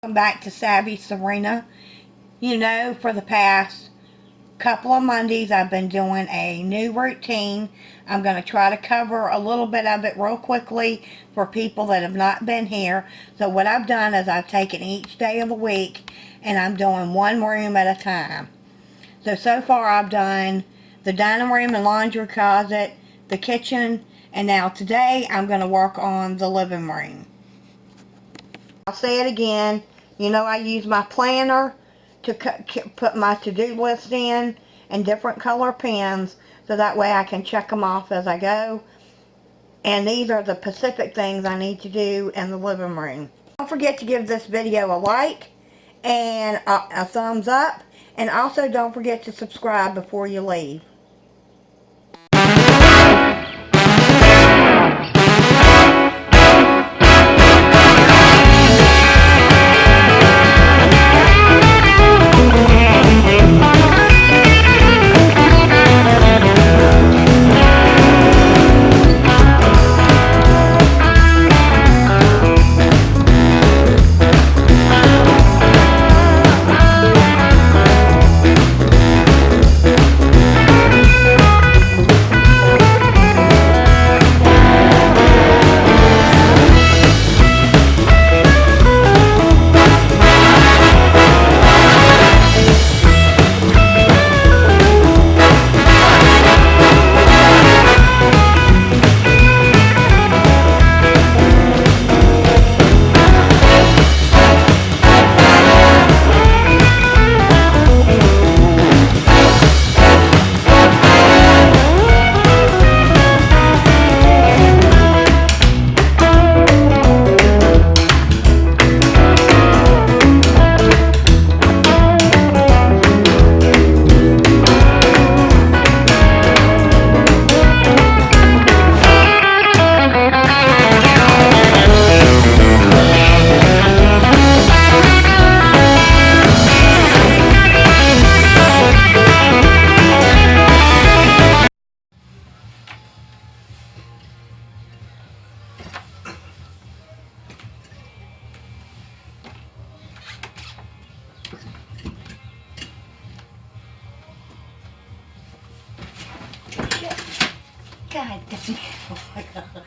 Welcome back to Savvy Serena. For the past couple of Mondays, I've been doing a new routine. I'm going to try to cover a little bit of it real quickly for people that have not been here. So what I've done is I've taken each day of the week and I'm doing one room at a time. So far I've done the dining room and laundry closet, the kitchen, and now today I'm going to work on the living room. I'll say it again. I use my planner to put my to-do list in and different color pens so that way I can check them off as I go. And these are the specific things I need to do in the living room. Don't forget to give this video a like and a thumbs up. And also don't forget to subscribe before you leave. God damn it. Oh my God.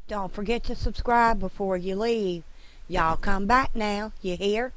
Don't forget to subscribe before you leave. Y'all come back now. You hear?